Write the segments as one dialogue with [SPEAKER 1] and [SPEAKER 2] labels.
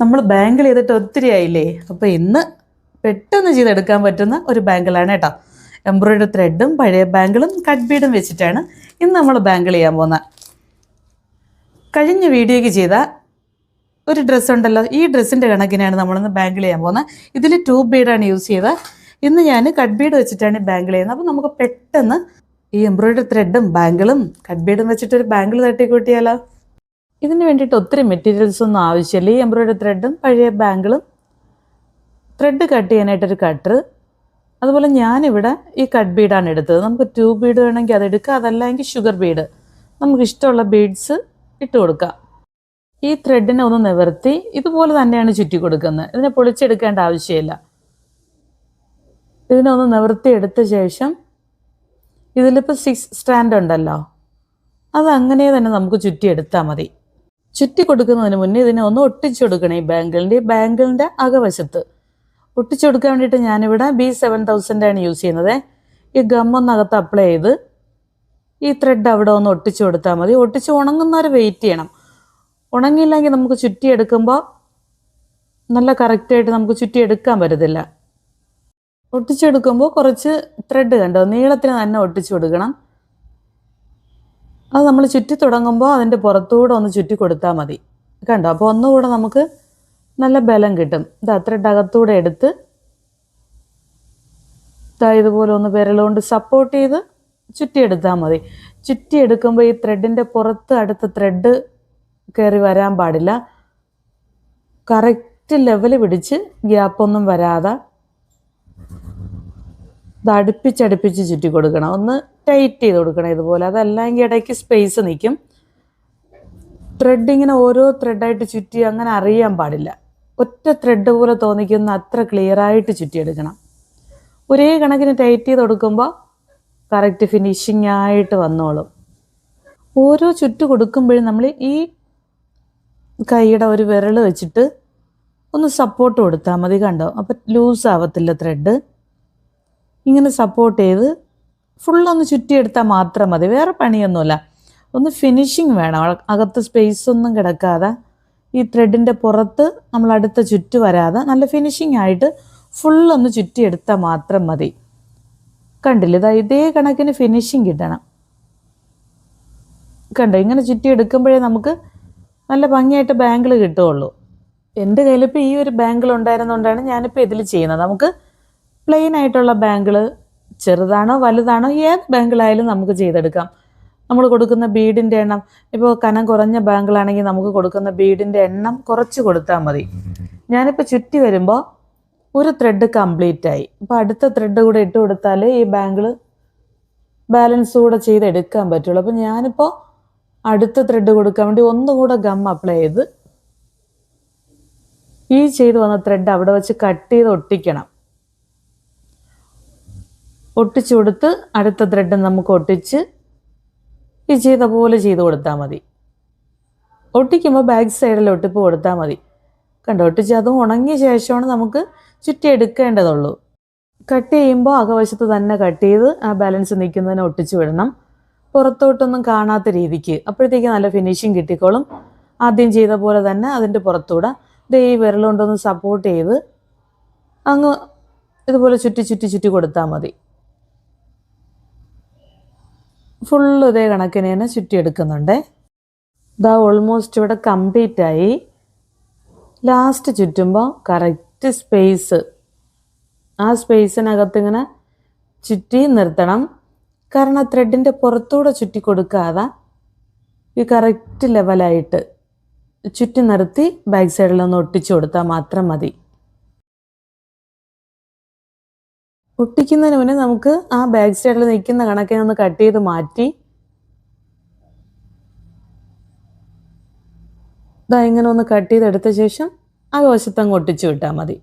[SPEAKER 1] നമ്മൾ ബാങ്കിൾ ചെയ്തിട്ട് ഒത്തിരി ആയില്ലേ. അപ്പോൾ ഇന്ന് പെട്ടെന്ന് ചെയ്തെടുക്കാൻ പറ്റുന്ന ഒരു ബാങ്കിളാണ് കേട്ടോ. എംബ്രോയിഡറി ത്രെഡും പഴയ ബാങ്കിളും കട്ട് ബീഡും വെച്ചിട്ടാണ് ഇന്ന് നമ്മൾ ബാങ്കിൾ ചെയ്യാൻ പോകുന്നത്. കഴിഞ്ഞ വീഡിയോയ്ക്ക് ചെയ്ത ഒരു ഡ്രസ്സ് ഉണ്ടല്ലോ, ഈ ഡ്രസ്സിൻ്റെ കണക്കിനാണ് നമ്മളിന്ന് ബാങ്കിൾ ചെയ്യാൻ പോകുന്നത്. ഇതിൽ 2 ബീഡാണ് യൂസ് ചെയ്തത്. ഇന്ന് ഞാൻ കട്ട് ബീഡ് വെച്ചിട്ടാണ് ബാങ്കിൾ ചെയ്യുന്നത്. അപ്പോൾ നമുക്ക് പെട്ടെന്ന് ഈ എംബ്രോയിഡറി ത്രെഡും ബാങ്കിളും കട്ട് ബീഡും വെച്ചിട്ടൊരു ബാങ്കിൾ തട്ടിക്കൂട്ടിയാലോ. ഇതിന് വേണ്ടിയിട്ട് ഒത്തിരി മെറ്റീരിയൽസ് ഒന്നും ആവശ്യമില്ല. ഈ എംബ്രോയിഡറി ത്രെഡും പഴയ ബാങ്കിളും, ത്രെഡ് കട്ട് ചെയ്യാനായിട്ടൊരു കട്ടർ, അതുപോലെ ഞാനിവിടെ ഈ കട്ട് ബീഡാണ് എടുത്തത്. നമുക്ക് 2 ബീഡ് വേണമെങ്കിൽ അതെടുക്കാം, അതല്ലെങ്കിൽ ഷുഗർ ബീഡ്, നമുക്ക് ഇഷ്ടമുള്ള ബീഡ്സ് ഇട്ട് കൊടുക്കാം. ഈ ത്രെഡിനെ ഒന്ന് നിവർത്തി ഇതുപോലെ തന്നെയാണ് ചുറ്റി കൊടുക്കുന്നത്. ഇതിനെ പൊളിച്ചെടുക്കേണ്ട ആവശ്യമില്ല. ഇതിനെ ഒന്ന് നിവർത്തി എടുത്ത ശേഷം ഇതിലിപ്പോൾ 6 സ്റ്റാൻഡ് ഉണ്ടല്ലോ, അത് അങ്ങനെ തന്നെ നമുക്ക് ചുറ്റിയെടുത്താൽ മതി. ചുറ്റി കൊടുക്കുന്നതിന് മുന്നേ ഇതിനെ ഒന്ന് ഒട്ടിച്ചു കൊടുക്കണം. ഈ ബാങ്കിളിൻ്റെ അകവശത്ത് ഒട്ടിച്ചു കൊടുക്കാൻ വേണ്ടിയിട്ട് ഞാനിവിടെ B7000 ആണ് യൂസ് ചെയ്യുന്നത്. ഈ ഗമ്മൊന്നകത്ത് അപ്ലൈ ചെയ്ത് ഈ ത്രെഡ് അവിടെ ഒന്ന് ഒട്ടിച്ചു കൊടുത്താൽ മതി. ഒട്ടിച്ച് ഉണങ്ങുന്നവരെ വെയിറ്റ് ചെയ്യണം. ഉണങ്ങിയില്ലെങ്കിൽ നമുക്ക് ചുറ്റിയെടുക്കുമ്പോൾ നല്ല കറക്റ്റായിട്ട് നമുക്ക് ചുറ്റിയെടുക്കാൻ പറ്റത്തില്ല. ഒട്ടിച്ചെടുക്കുമ്പോൾ കുറച്ച് ത്രെഡ് കണ്ടോ, നീളത്തിന് തന്നെ ഒട്ടിച്ചു കൊടുക്കണം. അത് നമ്മൾ ചുറ്റി തുടങ്ങുമ്പോൾ അതിൻ്റെ പുറത്തുകൂടെ ഒന്ന് ചുറ്റി കൊടുത്താൽ മതി. കണ്ടോ, അപ്പോൾ ഒന്നുകൂടെ നമുക്ക് നല്ല ബലം കിട്ടും. ഇതാ ത്രെഡ് അകത്തൂടെ എടുത്ത് ഇതുപോലെ ഒന്ന് വിരലുകൊണ്ട് സപ്പോർട്ട് ചെയ്ത് ചുറ്റിയെടുത്താൽ മതി. ചുറ്റിയെടുക്കുമ്പോൾ ഈ ത്രെഡിൻ്റെ പുറത്ത് അടുത്ത ത്രെഡ് കയറി വരാൻ പാടില്ല. കറക്റ്റ് ലെവൽ പിടിച്ച് ഗ്യാപ്പൊന്നും വരാതെ ഇത് അടുപ്പിച്ചടുപ്പിച്ച് ചുറ്റി കൊടുക്കണം. ഒന്ന് ടൈറ്റ് ചെയ്ത് കൊടുക്കണം ഇതുപോലെ. അതല്ലെങ്കിൽ ഇടയ്ക്ക് സ്പേസ് നിൽക്കും. ത്രെഡ് ഇങ്ങനെ ഓരോ ത്രെഡായിട്ട് ചുറ്റി അങ്ങനെ അറിയാൻ പാടില്ല. ഒറ്റ ത്രെഡ് പോലെ തോന്നിക്കുന്ന അത്ര ക്ലിയറായിട്ട് ചുറ്റിയെടുക്കണം. ഒരേ കണക്കിന് ടൈറ്റ് ചെയ്ത് കൊടുക്കുമ്പോൾ കറക്റ്റ് ഫിനിഷിംഗ് ആയിട്ട് വന്നോളും. ഓരോ ചുറ്റ് കൊടുക്കുമ്പോഴും നമ്മൾ ഈ കൈയുടെ ഒരു വിരൽ വെച്ചിട്ട് ഒന്ന് സപ്പോർട്ട് കൊടുത്താൽ മതി. കണ്ടോ, അപ്പം ലൂസ് ആവത്തില്ല ത്രെഡ്. ഇങ്ങനെ സപ്പോർട്ട് ചെയ്ത് ഫുള്ളൊന്ന് ചുറ്റിയെടുത്താൽ മാത്രം മതി. വേറെ പണിയൊന്നുമില്ല. ഒന്ന് ഫിനിഷിങ് വേണം. അകത്ത് സ്പേസ് ഒന്നും കിടക്കാതെ ഈ ത്രെഡിൻ്റെ പുറത്ത് നമ്മൾ അടുത്ത ചുറ്റ് വരാതെ നല്ല ഫിനിഷിംഗ് ആയിട്ട് ഫുള്ളൊന്ന് ചുറ്റിയെടുത്താൽ മാത്രം മതി. കണ്ടില്ല, ഇതേ കണക്കിന് ഫിനിഷിങ് കിട്ടണം. കണ്ടോ, ഇങ്ങനെ ചുറ്റിയെടുക്കുമ്പോഴേ നമുക്ക് നല്ല ഭംഗിയായിട്ട് ബാങ്കിൾ കിട്ടുകയുള്ളൂ. എൻ്റെ കയ്യിലിപ്പോൾ ഈ ഒരു ബാങ്കിൾ ഉണ്ടായിരുന്നുകൊണ്ടാണ് ഞാനിപ്പോൾ ഇതിൽ ചെയ്യുന്നത്. നമുക്ക് പ്ലെയിൻ ആയിട്ടുള്ള ബാങ്കിൾ, ചെറുതാണോ വലുതാണോ ഏത് ബാങ്കിളായാലും നമുക്ക് ചെയ്തെടുക്കാം. നമ്മൾ കൊടുക്കുന്ന ബീഡിൻ്റെ എണ്ണം, ഇപ്പോൾ കനം കുറഞ്ഞ ബാങ്കിളാണെങ്കിൽ നമുക്ക് കൊടുക്കുന്ന ബീഡിൻ്റെ എണ്ണം കുറച്ച് കൊടുത്താൽ മതി. ഞാനിപ്പോൾ ചുറ്റി വരുമ്പോൾ ഒരു ത്രെഡ് കംപ്ലീറ്റ് ആയി. അപ്പോൾ അടുത്ത ത്രെഡ് കൂടെ ഇട്ട് കൊടുത്താലേ ഈ ബാങ്കിൾ ബാലൻസ് കൂടെ ചെയ്തെടുക്കാൻ പറ്റുള്ളൂ. അപ്പോൾ ഞാനിപ്പോൾ അടുത്ത ത്രെഡ് കൊടുക്കാൻ വേണ്ടി ഒന്നുകൂടെ ഗം അപ്ലൈ ചെയ്ത് ഈ ചെയ്ത് വന്ന ത്രെഡ് അവിടെ വെച്ച് കട്ട് ചെയ്ത് ഒട്ടിക്കണം. ഒട്ടിച്ചു കൊടുത്ത് അടുത്ത ത്രെഡ് നമുക്ക് ഒട്ടിച്ച് ഈ ചെയ്ത പോലെ ചെയ്ത് കൊടുത്താൽ മതി. ഒട്ടിക്കുമ്പോൾ ബാക്ക് സൈഡിൽ ഒട്ടിപ്പ് കൊടുത്താൽ മതി. കണ്ടോ, ഒട്ടിച്ച് അതും ഉണങ്ങിയ ശേഷമാണ് നമുക്ക് ചുറ്റി എടുക്കേണ്ടതുള്ളൂ. കട്ട് ചെയ്യുമ്പോൾ അകവശത്ത് തന്നെ കട്ട് ചെയ്ത് ആ ബാലൻസ് നിൽക്കുന്നതിനെ ഒട്ടിച്ച് വിടണം, പുറത്തോട്ടൊന്നും കാണാത്ത രീതിക്ക്. അപ്പോഴത്തേക്ക് നല്ല ഫിനിഷിങ് കിട്ടിക്കോളും. ആദ്യം ചെയ്ത പോലെ തന്നെ അതിൻ്റെ പുറത്തൂടെ ഈ വിരലുകൊണ്ടൊന്ന് സപ്പോർട്ട് ചെയ്ത് അങ്ങ് ഇതുപോലെ ചുറ്റി ചുറ്റി ചുറ്റി കൊടുത്താൽ മതി. ഫുള്ള് ഇതേ കണക്കിന് തന്നെ ചുറ്റിയെടുക്കുന്നുണ്ട്. ഇതാ ഓൾമോസ്റ്റ് ഇവിടെ കംപ്ലീറ്റ് ആയി. ലാസ്റ്റ് ചുറ്റുമ്പോൾ കറക്റ്റ് സ്പേസ്, ആ സ്പേസിനകത്ത് ഇങ്ങനെ ചുറ്റി നിർത്തണം. കാരണം ത്രെഡിൻ്റെ പുറത്തൂടെ ചുറ്റി കൊടുക്കാതെ ഈ കറക്റ്റ് ലെവലായിട്ട് ചുറ്റി നിർത്തി ബാക്ക് സൈഡിലൊന്ന് ഒട്ടിച്ചു കൊടുത്താൽ മാത്രം മതി. ഒട്ടിക്കുന്നതിന് മുന്നേ നമുക്ക് ആ ബാക്ക് സൈഡിൽ നിൽക്കുന്ന കണക്കിനൊന്ന് കട്ട് ചെയ്ത് മാറ്റി ഇങ്ങനെ ഒന്ന് കട്ട് ചെയ്തെടുത്ത ശേഷം ആ വശത്തങ്ങ് ഒട്ടിച്ചു വിട്ടാൽ മതി.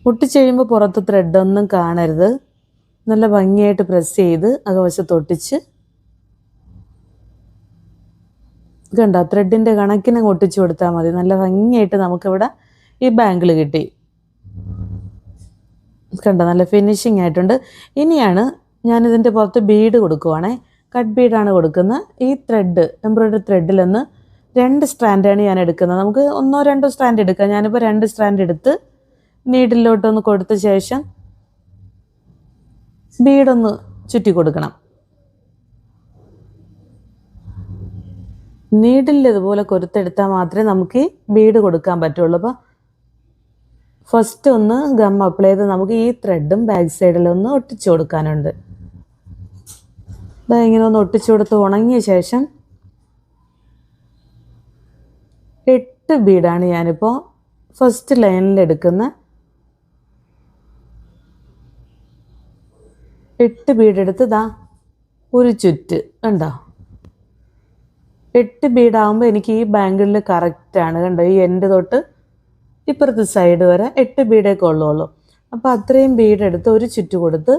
[SPEAKER 1] ഒട്ടിച്ച് കഴിയുമ്പോൾ പുറത്ത് ത്രെഡൊന്നും കാണരുത്. നല്ല ഭംഗിയായിട്ട് പ്രസ് ചെയ്ത് അകവശത്ത് ഒട്ടിച്ച് കണ്ടോ, ത്രെഡിൻ്റെ കണക്കിന് ഒട്ടിച്ചു കൊടുത്താൽ മതി. നല്ല ഭംഗിയായിട്ട് നമുക്കിവിടെ ഈ ബാങ്കിൾ കിട്ടി. കണ്ടോ, നല്ല ഫിനിഷിംഗ് ആയിട്ടുണ്ട്. ഇനിയാണ് ഞാനിതിൻ്റെ പുറത്ത് ബീഡ് കൊടുക്കുവാണേ. കട്ട് ബീഡാണ് കൊടുക്കുന്നത്. ഈ ത്രെഡ് എംബ്രോയ്ഡറി ത്രെഡിൽ നിന്ന് 2 സ്ട്രാൻഡാണ് ഞാൻ എടുക്കുന്നത്. നമുക്ക് 1-2 സ്ട്രാൻഡ് എടുക്കാം. ഞാനിപ്പോൾ 2 സ്ട്രാൻഡ് എടുത്ത് നീഡിലോട്ടൊന്ന് കൊടുത്ത ശേഷം ബീഡൊന്ന് ചുറ്റി കൊടുക്കണം. നീഡിൽ ഇതുപോലെ കൊരുത്തെടുത്താൽ മാത്രമേ നമുക്ക് ഈ ബീഡ് കൊടുക്കാൻ പറ്റുള്ളൂ. അപ്പോൾ ഫസ്റ്റ് ഒന്ന് ഗം അപ്ലൈ ചെയ്ത് നമുക്ക് ഈ ത്രെഡും ബാക്ക് സൈഡിലൊന്ന് ഒട്ടിച്ചു കൊടുക്കാനുണ്ട്. ഇതാ ഇങ്ങനെ ഒന്ന് ഒട്ടിച്ചു കൊടുത്ത് ഉണങ്ങിയ ശേഷം 8 ബീഡാണ് ഞാനിപ്പോൾ ഫസ്റ്റ് ലൈനിൽ എടുക്കുന്ന. 8 ബീഡ് എടുത്ത് ദാ ഒരു ചുറ്റ് കണ്ടോ. 8 ബീഡാകുമ്പോൾ എനിക്ക് ഈ ബാങ്കിളിൽ കറക്റ്റാണ് കണ്ടോ. ഈ എൻഡ് തൊട്ട് ഇപ്പുറത്തെ സൈഡ് വരെ 8 ബീഡേ കൊള്ളുള്ളൂ. അപ്പോൾ അത്രയും ബീഡ് എടുത്ത് ഒരു ചുറ്റ് കൊടുത്ത്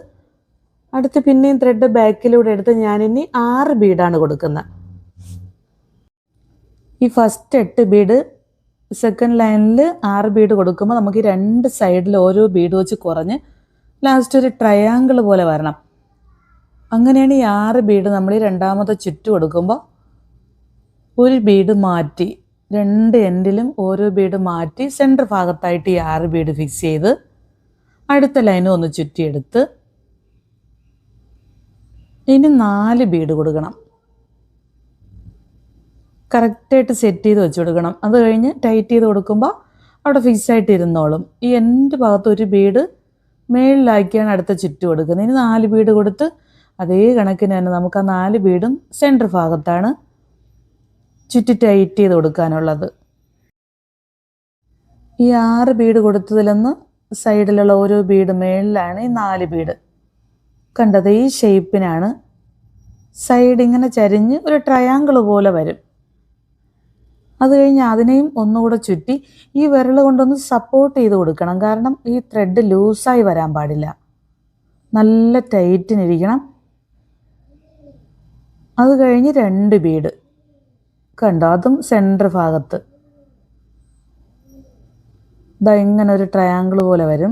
[SPEAKER 1] അടുത്ത് പിന്നെയും ത്രെഡ് ബാക്കിലൂടെ എടുത്ത് ഞാനിനി 6 ബീഡാണ് കൊടുക്കുന്നത്. ഈ ഫസ്റ്റ് 8 ബീഡ് സെക്കൻഡ് ലൈനിൽ 6 ബീഡ് കൊടുക്കുമ്പോൾ നമുക്ക് 2 സൈഡിൽ ഓരോ ബീഡ് വെച്ച് കുറഞ്ഞ് ലാസ്റ്റ് ഒരു ട്രയാങ്കിൾ പോലെ വരണം. അങ്ങനെയാണ് ഈ 6 ബീഡ് നമ്മൾ ഈ രണ്ടാമത്തെ ചുറ്റ് കൊടുക്കുമ്പോൾ ഒരു ബീഡ് മാറ്റി 2 എൻഡിലും ഓരോ ബീഡ് മാറ്റി സെൻറ്റർ ഭാഗത്തായിട്ട് ഈ 6 ബീഡ് ഫിക്സ് ചെയ്ത് അടുത്ത ലൈനും ഒന്ന് ചുറ്റിയെടുത്ത് ഇനി 4 ബീഡ് കൊടുക്കണം. കറക്റ്റായിട്ട് സെറ്റ് ചെയ്ത് വെച്ച് കൊടുക്കണം. അത് കഴിഞ്ഞ് ടൈറ്റ് ചെയ്ത് കൊടുക്കുമ്പോൾ അവിടെ ഫിക്സ് ആയിട്ട് ഇരുന്നോളും. ഈ എൻഡ് ഭാഗത്ത് ഒരു ബീഡ് മേളിലാക്കിയാണ് അടുത്ത ചുറ്റ് കൊടുക്കുന്നത്. ഇനി 4 ബീഡ് കൊടുത്ത് അതേ കണക്കിന് തന്നെ നമുക്ക് ആ 4 ബീഡും സെൻറ്റർ ഭാഗത്താണ് ചുറ്റി ടൈറ്റ് ചെയ്ത് കൊടുക്കാനുള്ളത്. ഈ 6 ബീഡ് കൊടുത്തതിലൊന്ന് സൈഡിലുള്ള ഓരോ ബീഡ് മേളിലാണ് ഈ 4 ബീഡ് കണ്ടത്. ഈ ഷേപ്പിനാണ് സൈഡ് ഇങ്ങനെ ചരിഞ്ഞ് ഒരു ട്രയാങ്കിൾ പോലെ വരും. അത് കഴിഞ്ഞ് അതിനെയും ഒന്നുകൂടെ ചുറ്റി ഈ വിരൽ കൊണ്ടൊന്ന് സപ്പോർട്ട് ചെയ്ത് കൊടുക്കണം. കാരണം ഈ ത്രെഡ് ലൂസായി വരാൻ പാടില്ല, നല്ല ടൈറ്റിനിരിക്കണം. അത് കഴിഞ്ഞ് 2 ബീഡ് കണ്ടോ, അതും സെൻറ്റർ ഭാഗത്ത് ഇതാ ഇങ്ങനെ ഒരു ട്രയാങ്കിൾ പോലെ വരും.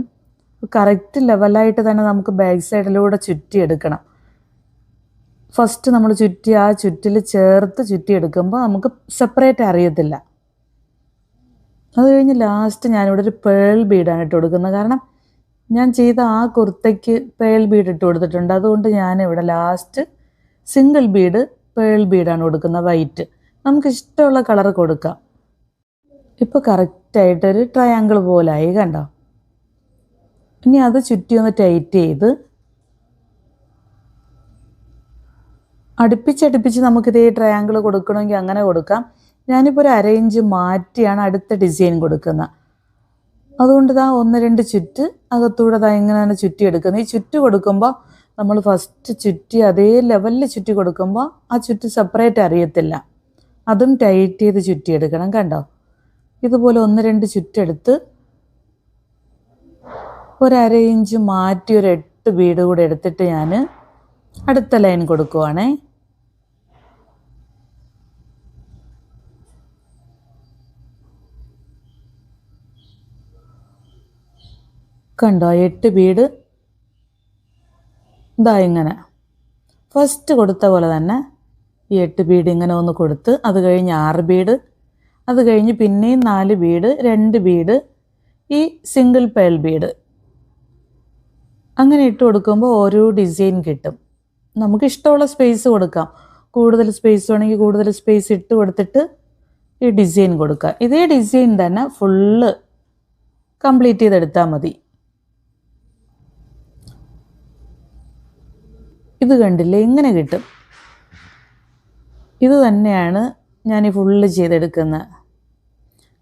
[SPEAKER 1] കറക്റ്റ് ലെവലായിട്ട് തന്നെ നമുക്ക് ബാക്ക് സൈഡിലൂടെ ചുറ്റിയെടുക്കണം. ഫസ്റ്റ് നമ്മൾ ചുറ്റി ആ ചുറ്റിൽ ചേർത്ത് ചുറ്റിയെടുക്കുമ്പോൾ നമുക്ക് സെപ്പറേറ്റ് അറിയത്തില്ല. അത് കഴിഞ്ഞ് ലാസ്റ്റ് ഞാനിവിടെ ഒരു പേൾ ബീഡാണ് ഇട്ട് കൊടുക്കുന്നത്. കാരണം ഞാൻ ചെയ്ത ആ കുർത്തയ്ക്ക് പേൾ ബീഡ് ഇട്ട് കൊടുത്തിട്ടുണ്ട്. അതുകൊണ്ട് ഞാനിവിടെ ലാസ്റ്റ് സിംഗിൾ ബീഡ് പേൾ ബീഡാണ് കൊടുക്കുന്നത്, വൈറ്റ്. നമുക്ക് ഇഷ്ടമുള്ള കളർ കൊടുക്കാം. ഇപ്പോൾ കറക്റ്റായിട്ടൊരു ട്രയാങ്കിൾ പോലായി കണ്ടോ. ഇനി അത് ചുറ്റി ഒന്ന് ടൈറ്റ് ചെയ്ത് അടുപ്പിച്ചടുപ്പിച്ച് നമുക്കിതേ ട്രയാങ്കിൾ കൊടുക്കണമെങ്കിൽ അങ്ങനെ കൊടുക്കാം. ഞാനിപ്പോൾ ഒരു 1/2 ഇഞ്ച് മാറ്റിയാണ് അടുത്ത ഡിസൈൻ കൊടുക്കുന്നത്. അതുകൊണ്ട് ഇതാ 1-2 ചുറ്റ് അകത്തൂടെ ഇതാ ഇങ്ങനെ തന്നെ ചുറ്റിയെടുക്കുന്നത്. ഈ ചുറ്റ് കൊടുക്കുമ്പോൾ നമ്മൾ ഫസ്റ്റ് ചുറ്റി അതേ ലെവലിൽ ചുറ്റി കൊടുക്കുമ്പോൾ ആ ചുറ്റ് സെപ്പറേറ്റ് അറിയത്തില്ല. അതും ടൈറ്റ് ചെയ്ത് ചുറ്റിയെടുക്കണം കണ്ടോ. ഇതുപോലെ 1-2 ചുറ്റെടുത്ത് ഒരു 1/2 ഇഞ്ച് മാറ്റി ഒരു 8 ബീഡ് കൂടെ എടുത്തിട്ട് ഞാൻ അടുത്ത ലൈൻ കൊടുക്കുവാണേ. കണ്ടോ 8 ബീഡ് ഇതാ ഇങ്ങനെ ഫസ്റ്റ് കൊടുത്ത പോലെ തന്നെ ഈ 8 ബീഡ് ഇങ്ങനെ ഒന്ന് കൊടുത്ത് അത് കഴിഞ്ഞ് 6 ബീഡ്, അത് കഴിഞ്ഞ് പിന്നെയും 4 ബീഡ്, 2 ബീഡ്, ഈ സിംഗിൾ പേൾ ബീഡ് അങ്ങനെ ഇട്ട് കൊടുക്കുമ്പോൾ ഓരോ ഡിസൈൻ കിട്ടും. നമുക്ക് ഇഷ്ടമുള്ള സ്പേസ് കൊടുക്കാം. കൂടുതൽ സ്പേസ് വേണമെങ്കിൽ കൂടുതൽ സ്പേസ് ഇട്ട് കൊടുത്തിട്ട് ഈ ഡിസൈൻ കൊടുക്കുക. ഇതേ ഡിസൈൻ തന്നെ ഫുള്ള് കംപ്ലീറ്റ് ചെയ്തെടുത്താൽ മതി. ഇത് കണ്ടില്ലേ, ഇങ്ങനെ കിട്ടും. ഇത് തന്നെയാണ് ഞാൻ ഈ ഫുള്ള് ചെയ്തെടുക്കുന്നത്.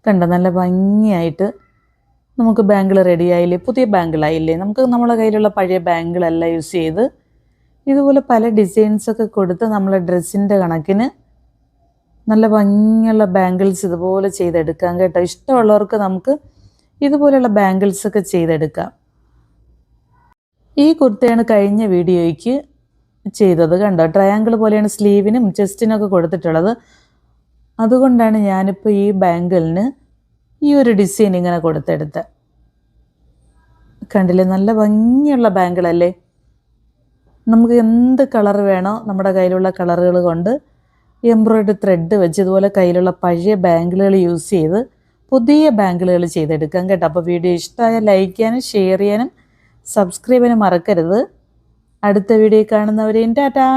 [SPEAKER 1] കണ്ടോ, നല്ല ഭംഗിയായിട്ട് നമുക്ക് ബാങ്കിൾ റെഡി ആയില്ലേ, പുതിയ ബാങ്കിളായില്ലേ. നമുക്ക് നമ്മളെ കയ്യിലുള്ള പഴയ ബാങ്കിളെല്ലാം യൂസ് ചെയ്ത് ഇതുപോലെ പല ഡിസൈൻസൊക്കെ കൊടുത്ത് നമ്മളെ ഡ്രസ്സിൻ്റെ കണക്കിന് നല്ല ഭംഗിയുള്ള ബാങ്കിൾസ് ഇതുപോലെ ചെയ്തെടുക്കാം കേട്ടോ. ഇഷ്ടമുള്ളവർക്ക് നമുക്ക് ഇതുപോലെയുള്ള ബാങ്കിൾസൊക്കെ ചെയ്തെടുക്കാം. ഈ കുർത്തയാണ് കഴിഞ്ഞ വീഡിയോയ്ക്ക് ചെയ്തത് കണ്ടോ. ട്രയാങ്കിൾ പോലെയാണ് സ്ലീവിനും ചെസ്റ്റിനൊക്കെ കൊടുത്തിട്ടുള്ളത്. അതുകൊണ്ടാണ് ഞാനിപ്പോൾ ഈ ബാങ്കിളിന് ഈ ഒരു ഡിസൈൻ ഇങ്ങനെ കൊടുത്തെടുത്തത്. കണ്ടില്ലേ, നല്ല ഭംഗിയുള്ള ബാങ്കിളല്ലേ. നമുക്ക് എന്ത് കളർ വേണോ നമ്മുടെ കയ്യിലുള്ള കളറുകൾ കൊണ്ട് എംബ്രോയ്ഡറി ത്രെഡ് വെച്ച് ഇതുപോലെ കയ്യിലുള്ള പഴയ ബാംഗിളുകൾ യൂസ് ചെയ്ത് പുതിയ ബാംഗിളുകൾ ചെയ്തെടുക്കാം കേട്ടോ. അപ്പോൾ വീഡിയോ ഇഷ്ടമായാൽ ലൈക്ക് ചെയ്യാനും ഷെയർ ചെയ്യാനും സബ്സ്ക്രൈബ് ചെയ്യാനും മറക്കരുത്. അടുത്ത വീഡിയോ കാണുന്നവരെയും ടാറ്റാ.